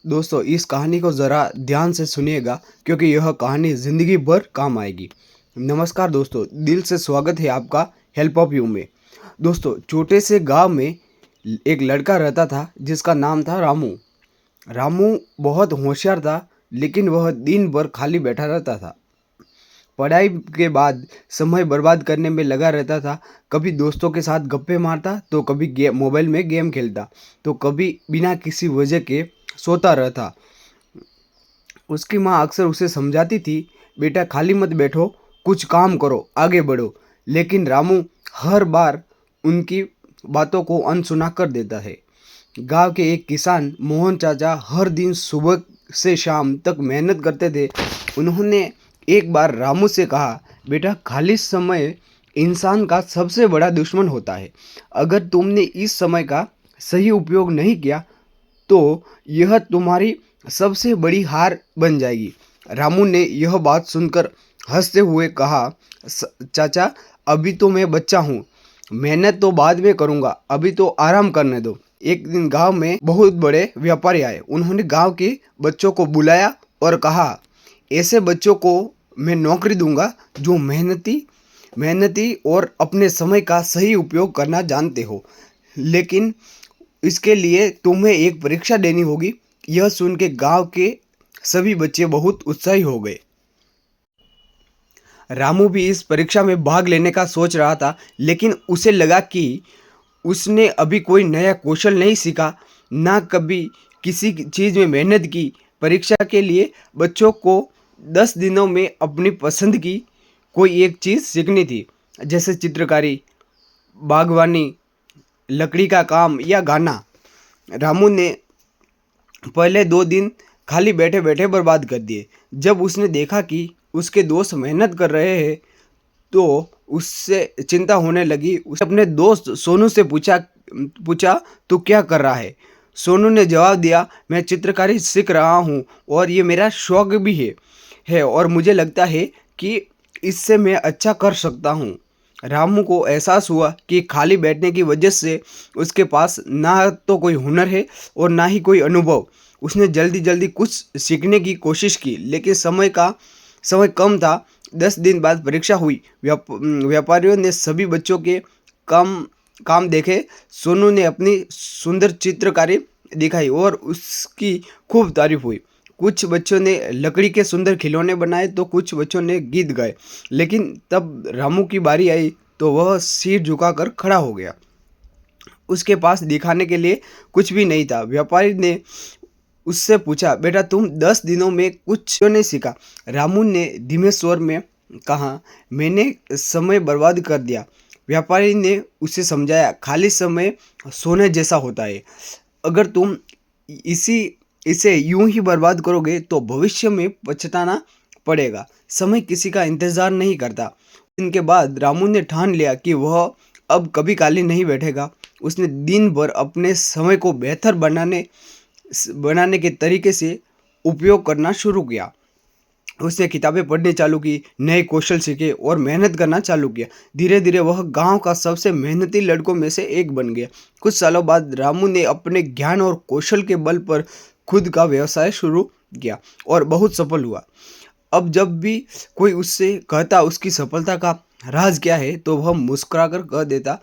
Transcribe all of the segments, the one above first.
दोस्तों इस कहानी को ज़रा ध्यान से सुनिएगा क्योंकि यह कहानी ज़िंदगी भर काम आएगी। नमस्कार दोस्तों, दिल से स्वागत है आपका हेल्प ऑफ यू में। दोस्तों छोटे से गांव में एक लड़का रहता था जिसका नाम था रामू। रामू बहुत होशियार था, लेकिन वह दिन भर खाली बैठा रहता था। पढ़ाई के बाद समय बर्बाद करने में लगा रहता था। कभी दोस्तों के साथ गप्पे मारता, तो कभी मोबाइल में गेम खेलता, तो कभी बिना किसी वजह के सोता रहता। उसकी माँ अक्सर उसे समझाती थी, बेटा खाली मत बैठो, कुछ काम करो, आगे बढ़ो। लेकिन रामू हर बार उनकी बातों को अनसुना कर देता है। गांव के एक किसान मोहन चाचा हर दिन सुबह से शाम तक मेहनत करते थे। उन्होंने एक बार रामू से कहा, बेटा खाली समय इंसान का सबसे बड़ा दुश्मन होता है। अगर तुमने इस समय का सही उपयोग नहीं किया तो यह तुम्हारी सबसे बड़ी हार बन जाएगी। रामू ने यह बात सुनकर हंसते हुए कहा, चाचा अभी तो मैं बच्चा हूँ, मेहनत तो बाद में करूँगा, अभी तो आराम करने दो। एक दिन गांव में बहुत बड़े व्यापारी आए। उन्होंने गांव के बच्चों को बुलाया और कहा, ऐसे बच्चों को मैं नौकरी दूंगा जो मेहनती और अपने समय का सही उपयोग करना जानते हो, लेकिन इसके लिए तुम्हें एक परीक्षा देनी होगी। यह सुन के गांव के सभी बच्चे बहुत उत्साही हो गए। रामू भी इस परीक्षा में भाग लेने का सोच रहा था, लेकिन उसे लगा कि उसने अभी कोई नया कौशल नहीं सीखा, ना कभी किसी चीज़ में मेहनत की। परीक्षा के लिए बच्चों को 10 दिनों में अपनी पसंद की कोई एक चीज़ सीखनी थी, जैसे चित्रकारी, बागवानी, लकड़ी का काम या गाना। रामू ने पहले 2 दिन खाली बैठे बैठे बर्बाद कर दिए। जब उसने देखा कि उसके दोस्त मेहनत कर रहे हैं तो उससे चिंता होने लगी। उसने अपने दोस्त सोनू से पूछा तू क्या कर रहा है? सोनू ने जवाब दिया, मैं चित्रकारी सीख रहा हूँ और ये मेरा शौक भी है और मुझे लगता है कि इससे मैं अच्छा कर सकता हूँ। रामू को एहसास हुआ कि खाली बैठने की वजह से उसके पास ना तो कोई हुनर है और ना ही कोई अनुभव। उसने जल्दी जल्दी कुछ सीखने की कोशिश की, लेकिन समय कम था। 10 दिन बाद परीक्षा हुई। व्यापारियों ने सभी बच्चों के काम देखे। सोनू ने अपनी सुंदर चित्रकारी दिखाई और उसकी खूब तारीफ हुई। कुछ बच्चों ने लकड़ी के सुंदर खिलौने बनाए तो कुछ बच्चों ने गीत गाए। लेकिन तब रामू की बारी आई तो वह सिर झुकाकर खड़ा हो गया। उसके पास दिखाने के लिए कुछ भी नहीं था। व्यापारी ने उससे पूछा, बेटा तुम 10 दिनों में कुछ क्यों नहीं सीखा? रामू ने धीमे स्वर में कहा, मैंने समय बर्बाद कर दिया। व्यापारी ने उसे समझाया, खाली समय सोने जैसा होता है। अगर तुम इसे यूं ही बर्बाद करोगे तो भविष्य में पछताना पड़ेगा। समय किसी का इंतजार नहीं करता। इनके बाद रामू ने ठान लिया कि वह अब कभी खाली नहीं बैठेगा। उसने दिन भर अपने समय को बेहतर बनाने के तरीके से उपयोग करना शुरू किया। उसने किताबें पढ़नी चालू की, नए कौशल सीखे और मेहनत करना चालू किया। धीरे धीरे वह गांव का सबसे मेहनती लड़कों में से एक बन गया। कुछ सालों बाद रामू ने अपने ज्ञान और कौशल के बल पर खुद का व्यवसाय शुरू किया और बहुत सफल हुआ। अब जब भी कोई उससे कहता उसकी सफलता का राज क्या है, तो वह मुस्कुराकर कह देता,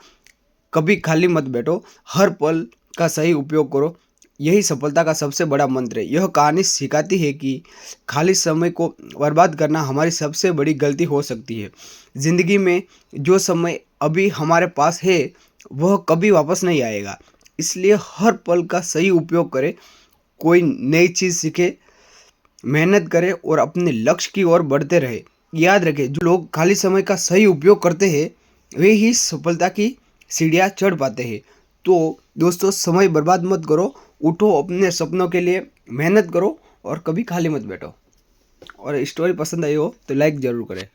कभी खाली मत बैठो, हर पल का सही उपयोग करो, यही सफलता का सबसे बड़ा मंत्र है। यह कहानी सिखाती है कि खाली समय को बर्बाद करना हमारी सबसे बड़ी गलती हो सकती है। ज़िंदगी में जो समय अभी हमारे पास है वह कभी वापस नहीं आएगा, इसलिए हर पल का सही उपयोग करें, कोई नई चीज़ सीखे, मेहनत करे और अपने लक्ष्य की ओर बढ़ते रहे। याद रखें, जो लोग खाली समय का सही उपयोग करते हैं वे ही सफलता की सीढ़ियाँ चढ़ पाते हैं। तो दोस्तों समय बर्बाद मत करो, उठो, अपने सपनों के लिए मेहनत करो और कभी खाली मत बैठो। और स्टोरी पसंद आई हो तो लाइक ज़रूर करें।